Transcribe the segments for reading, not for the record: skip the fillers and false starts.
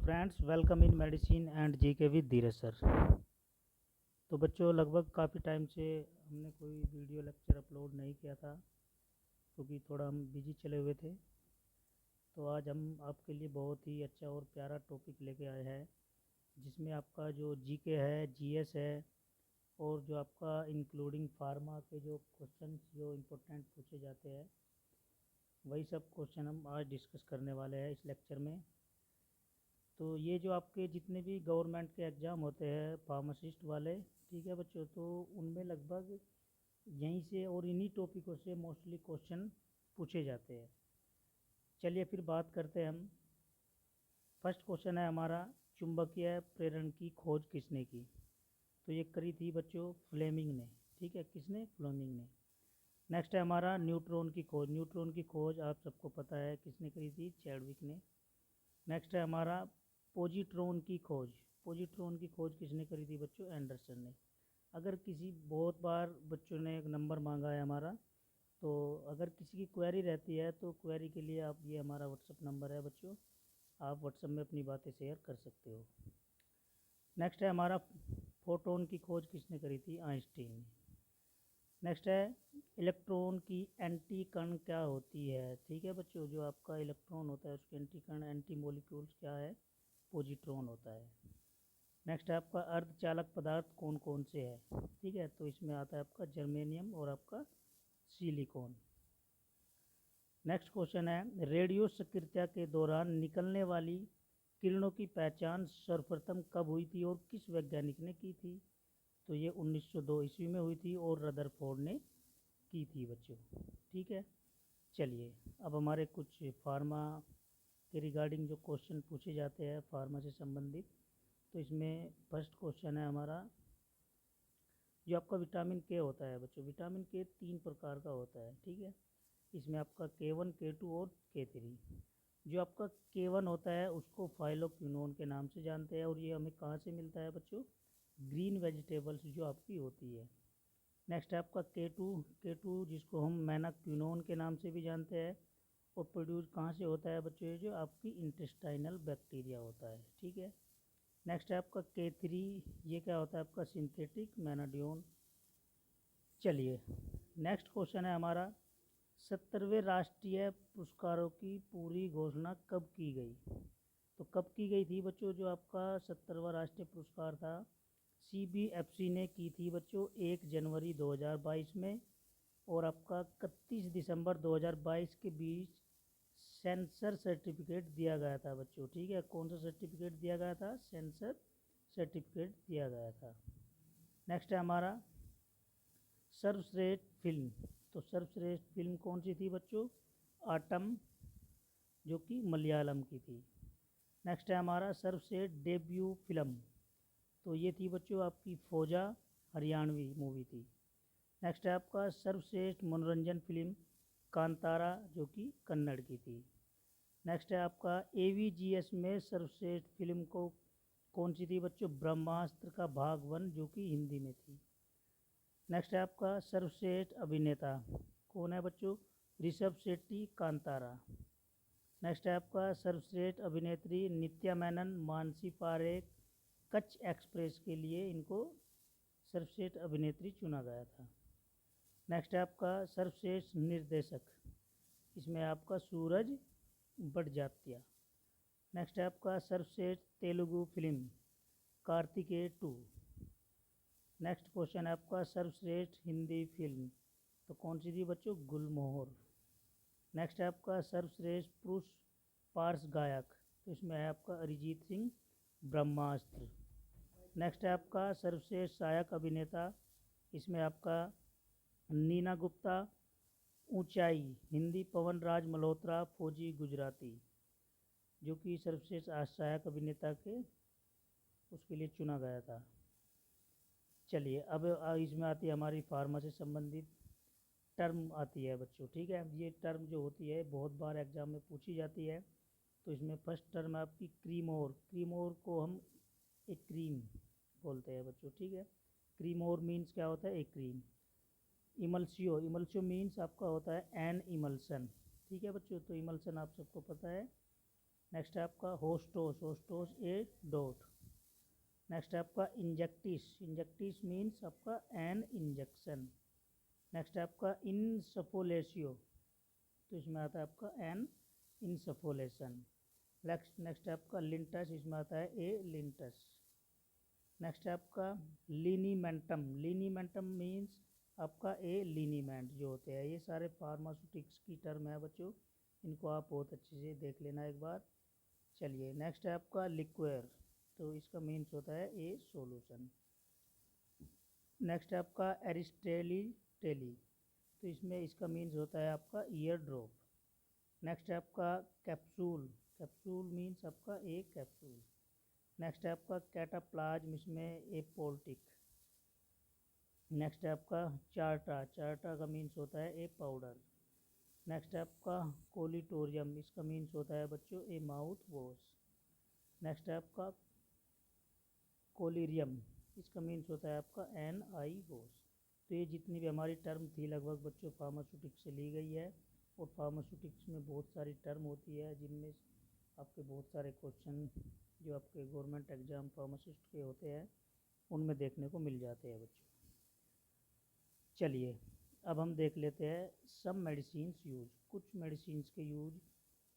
Friends, welcome in medicine and GK with Dheeraj sir. तो बच्चों, लगभग काफ़ी टाइम से हमने कोई वीडियो लेक्चर अपलोड नहीं किया था क्योंकि थोड़ा हम बिजी चले हुए थे। तो आज हम आपके लिए बहुत ही अच्छा और प्यारा टॉपिक लेके आए हैं जिसमें आपका जो जीके है, जीएस है और जो आपका इंक्लूडिंग फार्मा के जो क्वेश्चन जो इम्पोर्टेंट पूछे जाते हैं वही सब क्वेश्चन हम आज डिस्कस करने वाले हैं इस लेक्चर में। तो ये जो आपके जितने भी गवर्नमेंट के एग्ज़ाम होते हैं फार्मासिस्ट वाले, ठीक है बच्चों, तो उनमें लगभग यहीं से और इन्हीं टॉपिकों से मोस्टली क्वेश्चन पूछे जाते हैं। चलिए फिर बात करते हैं हम। फर्स्ट क्वेश्चन है हमारा, चुंबकीय प्रेरण की खोज किसने की? तो ये करी थी बच्चों फ्लेमिंग ने। ठीक है, किसने? फ्लेमिंग ने। नेक्स्ट है हमारा न्यूट्रॉन की खोज। न्यूट्रॉन की खोज आप सबको पता है किसने करी थी? चैडविक ने। नेक्स्ट है हमारा पोजिट्रॉन की खोज। पोजिट्रॉन की खोज किसने करी थी बच्चों? एंडरसन ने। अगर किसी बहुत बार बच्चों ने एक नंबर मांगा है हमारा, तो अगर किसी की क्वेरी रहती है तो क्वेरी के लिए आप, ये हमारा व्हाट्सअप नंबर है बच्चों, आप व्हाट्सअप में अपनी बातें शेयर कर सकते हो। नेक्स्ट है हमारा फोटोन की खोज किसने करी थी? आइंस्टीन ने। नेक्स्ट है इलेक्ट्रॉन की एंटी कण क्या होती है? ठीक है बच्चों, जो आपका इलेक्ट्रॉन होता है उसके एंटी कण, एंटी मॉलिक्यूल्स क्या है? पोजिट्रॉन होता है। नेक्स्ट है आपका अर्धचालक पदार्थ कौन कौन से है? ठीक है, तो इसमें आता है आपका जर्मेनियम और आपका सिलिकॉन। नेक्स्ट क्वेश्चन है, रेडियो सक्रियता के दौरान निकलने वाली किरणों की पहचान सर्वप्रथम कब हुई थी और किस वैज्ञानिक ने की थी? तो ये 1902 ईस्वी में हुई थी और रदरफोर्ड ने की थी बच्चों। ठीक है, चलिए अब हमारे कुछ फार्मा के रिगार्डिंग जो क्वेश्चन पूछे जाते हैं फार्मा से संबंधित, तो इसमें फर्स्ट क्वेश्चन है हमारा, जो आपका विटामिन के होता है बच्चों, विटामिन के 3 प्रकार का होता है। ठीक है, इसमें आपका K1, K2 और K3। जो आपका K1 होता है उसको फाइलोक्विनोन के नाम से जानते हैं और ये हमें कहाँ से मिलता है बच्चों? ग्रीन वेजिटेबल्स जो आपकी होती है। नेक्स्ट है आपका K2 जिसको हम मैनाक्विनोन के नाम से भी जानते हैं और प्रोड्यूस कहाँ से होता है बच्चों? ये जो आपकी इंटेस्टाइनल बैक्टीरिया होता है। ठीक है, नेक्स्ट है आपका K3, ये क्या होता है? आपका सिंथेटिक मैनाडियोन। चलिए नेक्स्ट क्वेश्चन है हमारा, 70वें राष्ट्रीय पुरस्कारों की पूरी घोषणा कब की गई? तो कब की गई थी बच्चों? जो आपका 70वां राष्ट्रीय पुरस्कार था CBFC ने की थी बच्चों 1 जनवरी 2022 में, और आपका 31 दिसंबर 2022 के बीच सेंसर सर्टिफिकेट दिया गया था बच्चों। ठीक है, कौन सा सर्टिफिकेट दिया गया था? सेंसर सर्टिफिकेट दिया गया था। नेक्स्ट है हमारा सर्वश्रेष्ठ फिल्म। तो सर्वश्रेष्ठ फिल्म कौन सी थी बच्चों? आटम, जो कि मलयालम की थी। नेक्स्ट है हमारा सर्वश्रेष्ठ डेब्यू फिल्म। तो ये थी बच्चों आपकी फौजा, हरियाणवी मूवी थी। नेक्स्ट है आपका सर्वश्रेष्ठ मनोरंजन फिल्म कांतारा, जो कि कन्नड़ की थी। नेक्स्ट है आपका AVGS में सर्वश्रेष्ठ फिल्म को कौन सी थी बच्चों? ब्रह्मास्त्र का भाग 1, जो कि हिंदी में थी। नेक्स्ट है आपका सर्वश्रेष्ठ अभिनेता, कौन है बच्चों? ऋषभ शेट्टी, कांतारा। नेक्स्ट है आपका सर्वश्रेष्ठ अभिनेत्री नित्या मेनन, मानसी पारेख, कच्छ एक्सप्रेस के लिए इनको सर्वश्रेष्ठ अभिनेत्री चुना गया था। नेक्स्ट है आपका सर्वश्रेष्ठ निर्देशक, इसमें आपका सूरज बड़जात्या। नेक्स्ट है आपका सर्वश्रेष्ठ Telugu film Kartikeya 2। Next question है आपका सर्वश्रेष्ठ हिंदी फिल्म, तो कौन सी थी बच्चों? गुलमोहर। नेक्स्ट है आपका सर्वश्रेष्ठ पुरुष पार्श्व गायक, तो इसमें है आपका अरिजीत सिंह, ब्रह्मास्त्र। नेक्स्ट है आपका सर्वश्रेष्ठ सहायक अभिनेता, इसमें आपका नीना गुप्ता, ऊंचाई हिंदी, पवन राज मल्होत्रा, फौजी गुजराती, जो कि सर्वश्रेष्ठ सहायक अभिनेता के उसके लिए चुना गया था। चलिए अब इसमें आती है हमारी फार्मा से संबंधित टर्म आती है बच्चों। ठीक है, ये टर्म जो होती है बहुत बार एग्जाम में पूछी जाती है। तो इसमें फर्स्ट टर्म है आपकी क्रीमोर। क्रीमोर को हम एक क्रीम बोलते हैं बच्चों। ठीक है, क्रीमोर मीन्स क्या होता है? एक क्रीम। इमल्सियो, इमल्सियो मीन्स आपका होता है एन इमल्सन। ठीक है बच्चों, तो इमल्सन आप सबको पता है नेक्स्ट है आपका होस्टोस, होस्टोस ए डॉट। नेक्स्ट है आपका इंजेक्टिस, इंजेक्टिस मीन्स आपका एन इंजेक्शन। नेक्स्ट है आपका इनसफोलेशियो, तो इसमें आता है आपका एन इनसफोलेशन। नेक्स्ट है आपका लिंटस, इसमें आता है ए लिंटस। नेक्स्ट है आपका लिनीमेंटम, लिनीमेंटम मीन्स आपका ए लिनीमेंट जो होते हैं। ये सारे फार्मास्यूटिक्स की टर्म है बच्चों, इनको आप बहुत अच्छे से देख लेना एक बार। चलिए नेक्स्ट है आपका लिक्वेयर, तो इसका मीन्स होता है ए सॉल्यूशन। नेक्स्ट है आपका एरिस्टेली टेली, तो इसमें इसका मीन्स होता है आपका ईयर ड्रॉप। नेक्स्ट है आपका कैप्सूल, कैप्सूल मीन्स आपका ए कैप्सूल। नेक्स्ट है आपका कैटाप्लाज्म, इसमें ए पोल्टिक। नेक्स्ट है आपका चार्टा, चार्टा का मीन्स होता है ए पाउडर। नेक्स्ट है आपका कोलिटोरियम, इसका मीन्स होता है बच्चों ए माउथ वॉश। नेक्स्ट है आपका कोलिरियम, इसका मीन्स होता है आपका एन आई वॉश। तो ये जितनी भी हमारी टर्म थी लगभग बच्चों फार्मास्यूटिक्स से ली गई है। और फार्मास्यूटिक्स में बहुत सारी टर्म होती है जिनमें आपके बहुत सारे क्वेश्चन जो आपके गवर्नमेंट एग्जाम फार्मासिस्ट के होते हैं उनमें देखने को मिल जाते हैं बच्चों। चलिए अब हम देख लेते हैं सम मेडिसिन्स यूज, कुछ मेडिसिन्स के यूज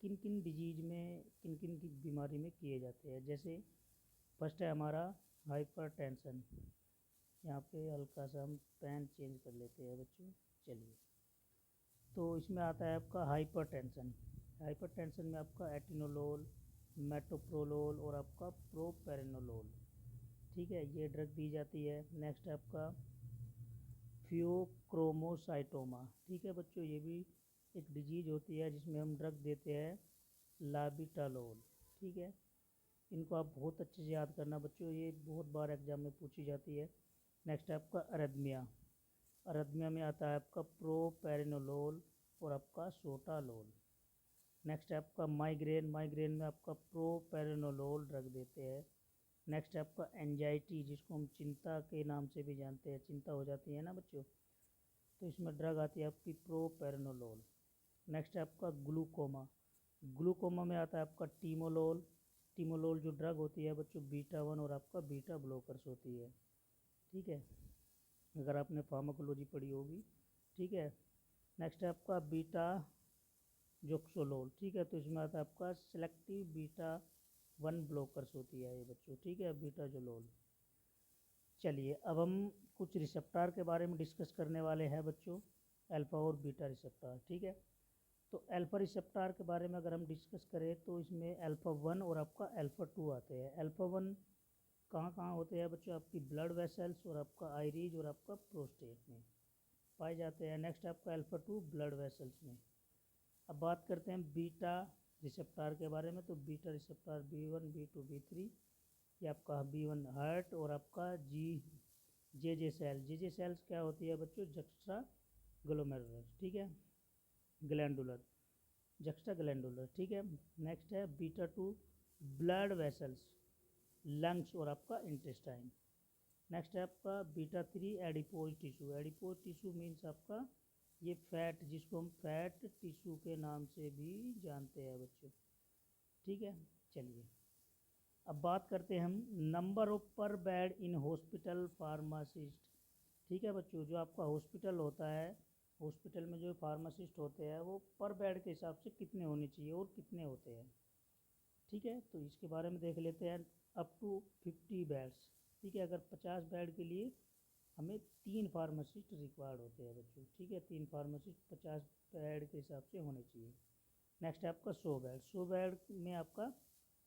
किन किन डिजीज में, किन किन की बीमारी में किए जाते हैं। जैसे फर्स्ट है हमारा हाइपर टेंशन, यहाँ पे हल्का सा हम पेन चेंज कर लेते हैं बच्चों। चलिए तो इसमें आता है आपका हाइपर टेंशन, हाइपर टेंशन में आपका एटिनोलोल, मेटोप्रोलोल और आपका प्रोपेरेनोलोल, ठीक है, ये ड्रग दी जाती है। नेक्स्ट है आपका फियोक्रोमोसाइटोमा, ठीक है बच्चों, ये भी एक डिजीज होती है जिसमें हम ड्रग देते हैं लाबिटालोल, ठीक है। इनको आप बहुत अच्छे से याद करना बच्चों, ये बहुत बार एग्जाम में पूछी जाती है। नेक्स्ट है आपका अरेथमिया, अरेथमिया में आता है आपका प्रोपेरेनोलोल और आपका सोटालोल। नेक्स्ट है आपका माइग्रेन, माइग्रेन में आपका प्रोपेरेनोलोल ड्रग देते हैं। नेक्स्ट है आपका एंजाइटी, जिसको हम चिंता के नाम से भी जानते हैं, चिंता हो जाती है ना बच्चों, तो इसमें ड्रग आती है आपकी प्रोपेरेनोलोल। नेक्स्ट है आपका ग्लूकोमा, ग्लूकोमा में आता है आपका टीमोलोल, टीमोलोल जो ड्रग होती है बच्चों बीटा 1 और आपका बीटा ब्लॉकर्स होती है, ठीक है, अगर आपने फार्माकोलॉजी पढ़ी होगी, ठीक है। नेक्स्ट है आपका बीटा जोक्सोलोल, ठीक है, तो इसमें आता है आपका सेलेक्टिव बीटा 1 ब्लॉकर्स होती है ये बच्चों, ठीक है, बीटा जोलोल। चलिए अब हम कुछ रिसेप्टार के बारे में डिस्कस करने वाले हैं बच्चों, अल्फा और बीटा रिसेप्टार, ठीक है। तो अल्फा रिसेप्टार के बारे में अगर हम डिस्कस करें तो इसमें अल्फा 1 और आपका अल्फा 2 आते हैं। अल्फा 1 कहाँ कहाँ होते हैं बच्चों, आपकी ब्लड वेसल्स और आपका आइरीज और आपका प्रोस्टेट में पाए जाते हैं। नेक्स्ट आपका अल्फा 2 ब्लड वेसल्स में। अब बात करते हैं बीटा रिसेप्टार के बारे में, तो beta receptor B1 B2 B3, ये आपका B1 हार्ट और आपका जे सेल, जे सेल्स क्या होती है बच्चों, जक्स्ट्रा ग्लोमेरुलर, ठीक है, ग्लैंडुलर, जक्स्ट्रा ग्लैंडुलर, ठीक है। नेक्स्ट है बीटा 2 ब्लड वेसल्स, लंग्स और आपका इंटेस्टाइन। नेक्स्ट है आपका beta 3 adipose tissue, adipose tissue means आपका ये फैट, जिसको हम फैट टिश्यू के नाम से भी जानते हैं बच्चों, ठीक है। चलिए अब बात करते हैं हम नंबर ऑफ पर बेड इन हॉस्पिटल फार्मासिस्ट, ठीक है बच्चों, जो आपका हॉस्पिटल होता है, हॉस्पिटल में जो फार्मासिस्ट होते हैं वो पर बेड के हिसाब से कितने होने चाहिए और कितने होते हैं, ठीक है, तो इसके बारे में देख लेते हैं। अप टू 50 बेड्स, ठीक है, अगर 50 बेड के लिए हमें 3 फार्मासिस्ट रिक्वायर्ड होते हैं बच्चों, ठीक है, 3 फार्मासिस्ट 50 बेड के हिसाब से होने चाहिए। नेक्स्ट है आपका 100 बेड, 100 बेड में आपका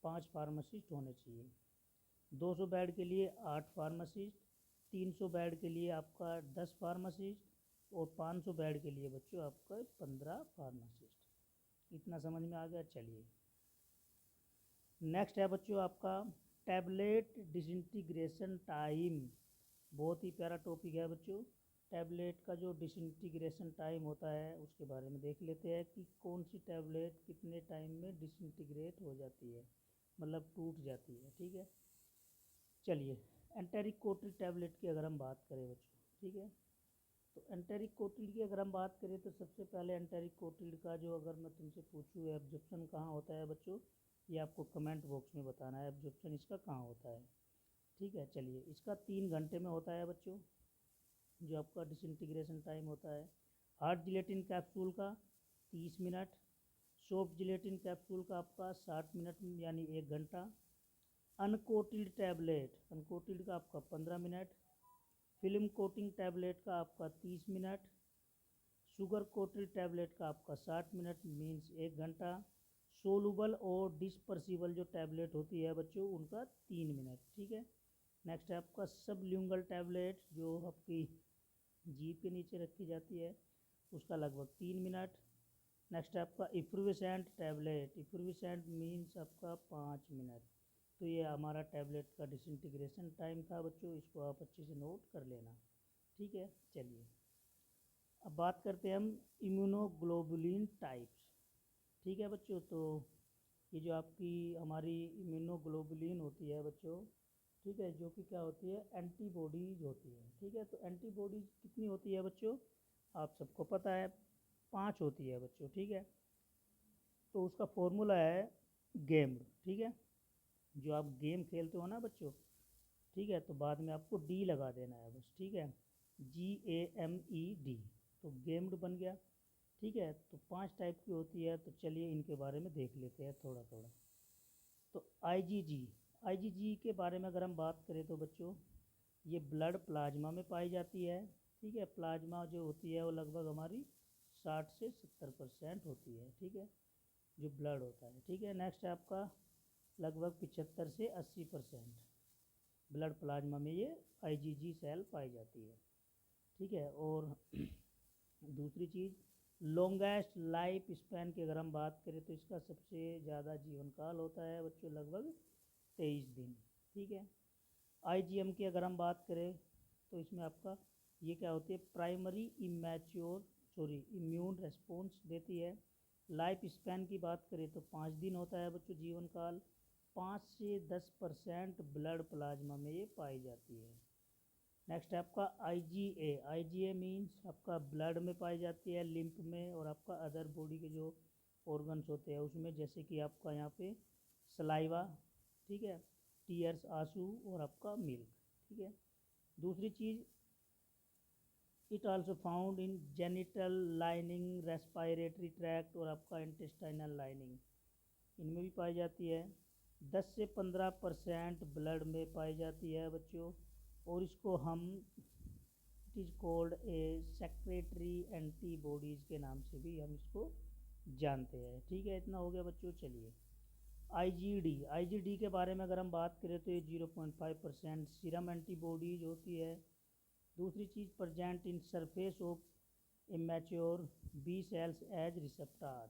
5 फार्मासिस्ट होने चाहिए। 200 बेड के लिए 8 फार्मासिस्ट, 300 बेड के लिए आपका 10 फार्मासिस्ट और 500 बेड के लिए बच्चों आपका 15 फार्मासिस्ट। इतना समझ में आ गया। चलिए नेक्स्ट है बच्चों आपका टैबलेट डिसइंटीग्रेशन टाइम, बहुत ही प्यारा टॉपिक है बच्चों। टैबलेट का जो डिसइंटीग्रेशन टाइम होता है उसके बारे में देख लेते हैं कि कौन सी टैबलेट कितने टाइम में डिसइंटीग्रेट हो जाती है, मतलब टूट जाती है, ठीक है। चलिए एंटेरिक कोटिल टैबलेट की अगर हम बात करें बच्चों, ठीक है, तो एंटेरिक कोटिल की अगर हम बात करें तो सबसे पहले एंटेरिक कोटिल का जो अगर मैं तुमसे पूछूँ एब्जॉर्प्शन कहाँ होता है बच्चों, ये आपको कमेंट बॉक्स में बताना है एब्जॉर्प्शन इसका कहाँ होता है। ठीक है, चलिए इसका 3 घंटे में होता है बच्चों, जो आपका डिसइंटीग्रेशन टाइम होता है। हार्ड जिलेटिन कैप्सूल का 30 मिनट, सॉफ्ट जिलेटिन कैप्सूल का आपका 60 मिनट यानी 1 घंटा, अनकोटेड टैबलेट अनकोटेड का आपका 15 मिनट, फिल्म कोटिंग टैबलेट का आपका 30 मिनट, शुगर कोटेड टैबलेट का आपका 60 मिनट मीन्स 1 घंटा, सोलूबल और डिस्पर्सिबल जो टैबलेट होती है बच्चों उनका 3 मिनट। ठीक है, नेक्स्ट है आपका सबल्यूंगल टैबलेट जो आपकी जीभ के नीचे रखी जाती है, उसका लगभग 3 मिनट। नेक्स्ट है आपका इफ्रूविसेंट टैबलेट, इफ्रूविसेंट मीन्स आपका 5 मिनट। तो ये हमारा टैबलेट का डिसइंटीग्रेशन टाइम था बच्चों, इसको आप अच्छे से नोट कर लेना। ठीक है, चलिए अब बात करते हैं हम इम्यूनोग्लोबुलिन टाइप्स। ठीक है बच्चों, तो ये जो आपकी हमारी इम्यूनोग्लोबुलिन होती है बच्चों, ठीक है, जो कि क्या होती है, एंटीबॉडीज होती है। ठीक है, तो एंटीबॉडीज कितनी होती है बच्चों, आप सबको पता है 5 होती है बच्चों। ठीक है, तो उसका फॉर्मूला है गेम्ड। ठीक है, जो आप गेम खेलते हो ना बच्चों, ठीक है, तो बाद में आपको डी लगा देना है बस। ठीक है, GAMED, तो गेम्ड बन गया। ठीक है, तो 5 टाइप की होती है, तो चलिए इनके बारे में देख लेते हैं थोड़ा थोड़ा। तो आईजीजी के बारे में अगर हम बात करें तो बच्चों ये ब्लड प्लाज्मा में पाई जाती है। ठीक है, प्लाज्मा जो होती है वो लगभग हमारी 60 से 70% होती है। ठीक है, जो ब्लड होता है। ठीक है, नेक्स्ट है आपका लगभग 75 से 80% ब्लड प्लाज्मा में ये आईजीजी सेल पाई जाती है। ठीक है, और दूसरी चीज़ लॉन्गेस्ट लाइफ स्पैन की अगर हम बात करें तो इसका सबसे ज़्यादा जीवन काल होता है बच्चों लगभग 23 दिन। ठीक है, आईजीएम की अगर हम बात करें तो इसमें आपका ये क्या होती है, प्राइमरी इमैच्योर इम्यून रेस्पॉन्स देती है। लाइफ स्पैन की बात करें तो 5 दिन होता है बच्चों जीवन काल। 5 से 10% ब्लड प्लाज्मा में ये पाई जाती है। नेक्स्ट है आपका आईजीए मीन्स आपका ब्लड में पाई जाती है, लिम्फ में और आपका अदर बॉडी के जो ऑर्गन्स होते हैं उसमें, जैसे कि आपका यहाँ पे सलाइवा, ठीक है, टीयर्स आंसू और आपका मिल्क। ठीक है, दूसरी चीज़ it also found in genital lining, respiratory tract और आपका इंटेस्टाइनल लाइनिंग, इनमें भी पाई जाती है। 10 से 15% ब्लड में पाई जाती है बच्चों, और इसको हम it is cold A secretary antibodies के नाम से भी हम इसको जानते हैं। ठीक है, इतना हो गया बच्चों। चलिए आईजीडी के बारे में अगर हम बात करें तो ये 0.5% सीरम एंटीबॉडीज होती है। दूसरी चीज़ present in surface of immature B cells as receptor.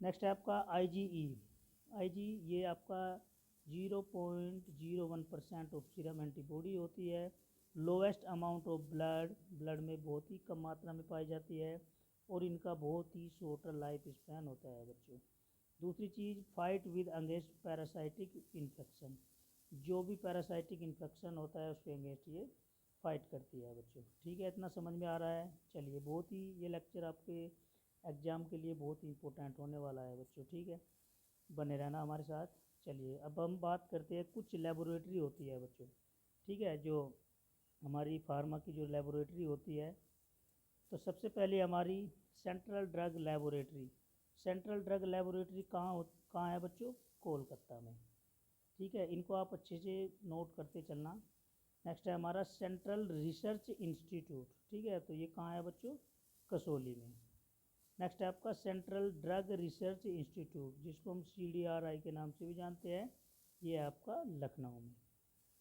Next है आपका आईजी ये आपका 0.01% ऑफ सीरम एंटीबॉडी होती है। लोएस्ट अमाउंट ऑफ ब्लड में बहुत ही कम मात्रा में पाई जाती है, और इनका बहुत ही शॉर्टर लाइफ स्पैन होता है बच्चों। दूसरी चीज़ fight with against parasitic infection, जो भी पैरासाइटिक इन्फेक्शन होता है उसके अगेंस्ट ये फाइट करती है बच्चों। ठीक है, इतना समझ में आ रहा है। चलिए बहुत ही ये लेक्चर आपके एग्ज़ाम के लिए बहुत ही इंपॉर्टेंट होने वाला है बच्चों। ठीक है, बने रहना हमारे साथ। चलिए अब हम बात करते हैं, कुछ लेबोरेटरी होती है बच्चों, ठीक है, जो हमारी फार्मा की जो लेबोरेटरी होती है, तो सबसे पहले हमारी central drug laboratory. Central drug laboratory कहाँ है बच्चों, कोलकाता में। ठीक है, इनको आप अच्छे से नोट करते चलना। नेक्स्ट है हमारा सेंट्रल रिसर्च इंस्टीट्यूट। ठीक है, तो ये कहाँ है बच्चों, कसौली में। नेक्स्ट है आपका सेंट्रल ड्रग रिसर्च इंस्टीट्यूट, जिसको हम CDRI के नाम से भी जानते हैं, ये है आपका लखनऊ में।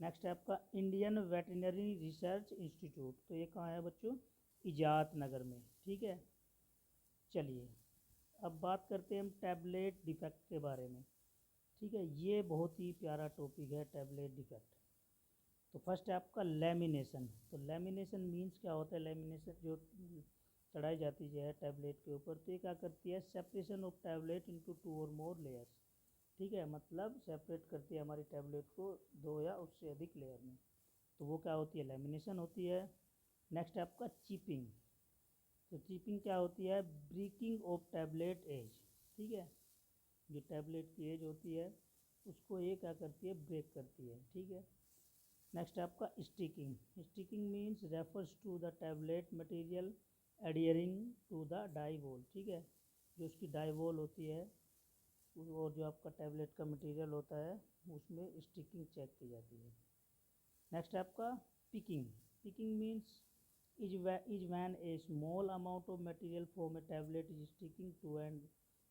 नेक्स्ट है आपका इंडियन वेटरनरी रिसर्च इंस्टीट्यूट, तो ये कहाँ है बच्चों, इजात नगर में। ठीक है, चलिए अब बात करते हैं हम टैबलेट डिफेक्ट के बारे में। ठीक है, ये बहुत ही प्यारा टॉपिक है टैबलेट डिफेक्ट। तो फर्स्ट है आपका लेमिनेशन। तो लेमिनेशन मीन्स क्या होता है, लेमिनेशन जो चढ़ाई जाती है टैबलेट के ऊपर, तो ये क्या करती है, सेपरेशन ऑफ टैबलेट इनटू 2 और मोर लेयर्स। ठीक है, मतलब सेपरेट करती है हमारी टैबलेट को 2 या उससे अधिक लेयर में, तो वो क्या होती है, लेमिनेशन होती है। नेक्स्ट है आपका चिपिंग। तो चिपिंग क्या होती है, ब्रेकिंग ऑफ टैबलेट एज। ठीक है, जो टैबलेट की एज होती है उसको ये क्या करती है, ब्रेक करती है। ठीक है। नेक्स्ट है आपका sticking. Sticking means refers to the tablet material adhering to the die wall. ठीक है, जो उसकी डाई वॉल होती है और जो आपका टैबलेट का मटेरियल होता है उसमें स्टिकिंग चेक की जाती है। नेक्स्ट है आपका picking. Picking means is when a small amount of material from a tablet is sticking to and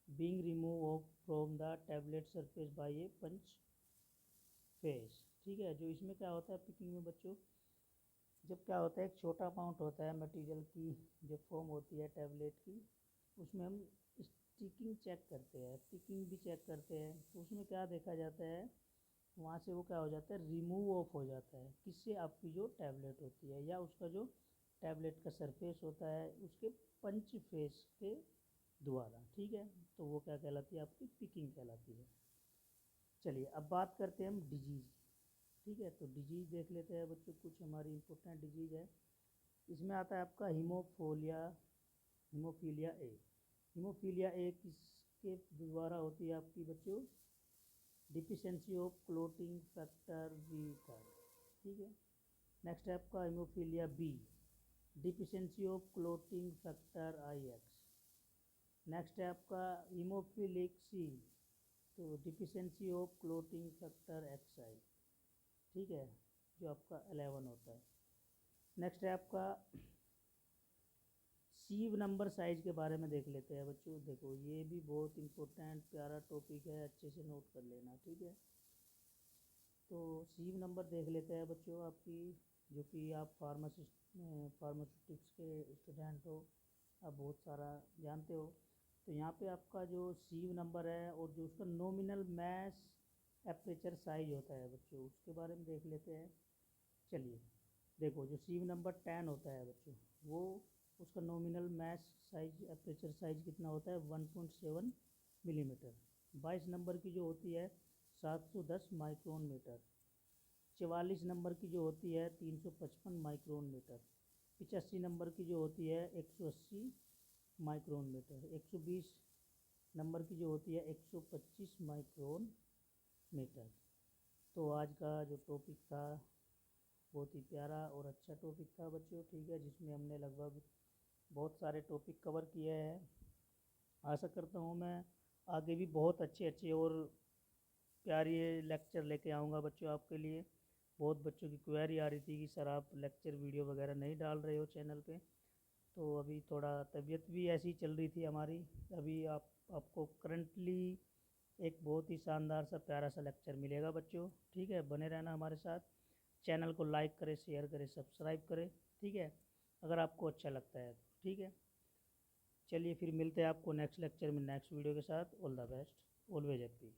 being removed from the tablet surface by a punch face. ठीक है, जो इसमें क्या होता है पिकिंग में बच्चों, जब क्या होता है एक छोटा अमाउंट होता है मटेरियल की जो फॉर्म होती है टैबलेट की, उसमें हम स्टिकिंग चेक करते हैं, पिकिंग भी चेक करते हैं। तो उसमें क्या देखा जाता है, वहाँ से वो क्या हो जाता है, रिमूव ऑफ हो जाता है। किससे, आपकी जो टैबलेट होती है या उसका जो टैबलेट का सरफेस होता है उसके पंच फेस के द्वारा। ठीक है, तो वो क्या कहलाती है, आपकी पिकिंग कहलाती है। चलिए अब बात करते हैं हम डिजीज़। ठीक है, तो डिजीज़ देख लेते हैं बच्चों, कुछ हमारी इंपॉर्टेंट डिजीज़ है। इसमें आता है आपका हीमोफीलिया ए। हीमोफीलिया ए किसके द्वारा होती है आपकी बच्चों, deficiency of clotting factor B का। ठीक है। नेक्स्ट है आपका hemophilia B, deficiency of clotting factor I X. Next है आपका हीमोफिलिक सी, तो deficiency of clotting factor X I. ठीक है, जो आपका 11 होता है। नेक्स्ट है आपका सीव नंबर साइज के बारे में देख लेते हैं बच्चों। देखो ये भी बहुत इंपॉर्टेंट प्यारा टॉपिक है, अच्छे से नोट कर लेना। ठीक है, तो सीव नंबर देख लेते हैं बच्चों आपकी, जो कि आप फार्मास्यूटिक्स के स्टूडेंट हो, आप बहुत सारा जानते हो। तो यहाँ पे आपका जो सीव नंबर है और जो उसका नॉमिनल मैस एपरेचर साइज होता है बच्चों, उसके बारे में देख लेते हैं। चलिए देखो, जो सीव नंबर 10 होता है बच्चों, वो उसका nominal mass size aperture size कितना होता है, 1.7 मिलीमीटर। 22 नंबर की जो होती है 710 माइक्रोन मीटर। 44 नंबर की जो होती है 355 माइक्रोन मीटर। 85 नंबर की जो होती है 180 माइक्रोन मीटर। 120 नंबर की जो होती है 125 माइक्रोन मीटर। तो आज का जो टॉपिक था बहुत ही प्यारा और अच्छा टॉपिक था बच्चों। ठीक है, जिसमें हमने लगभग बहुत सारे टॉपिक कवर किए हैं। आशा करता हूँ मैं आगे भी बहुत अच्छे अच्छे और प्यारी लेक्चर लेके आऊँगा बच्चों आपके लिए। बहुत बच्चों की क्वेरी आ रही थी कि सर आप लेक्चर वीडियो वगैरह नहीं डाल रहे हो चैनल पे, तो अभी थोड़ा तबीयत भी ऐसी चल रही थी हमारी। अभी आपको करंटली एक बहुत ही शानदार सा प्यारा सा लेक्चर मिलेगा बच्चों। ठीक है, बने रहना हमारे साथ। चैनल को लाइक करें, शेयर करें, सब्सक्राइब करें। ठीक है, अगर आपको अच्छा लगता है तो। ठीक है, चलिए फिर मिलते हैं आपको नेक्स्ट लेक्चर में नेक्स्ट वीडियो के साथ। All the best, always happy.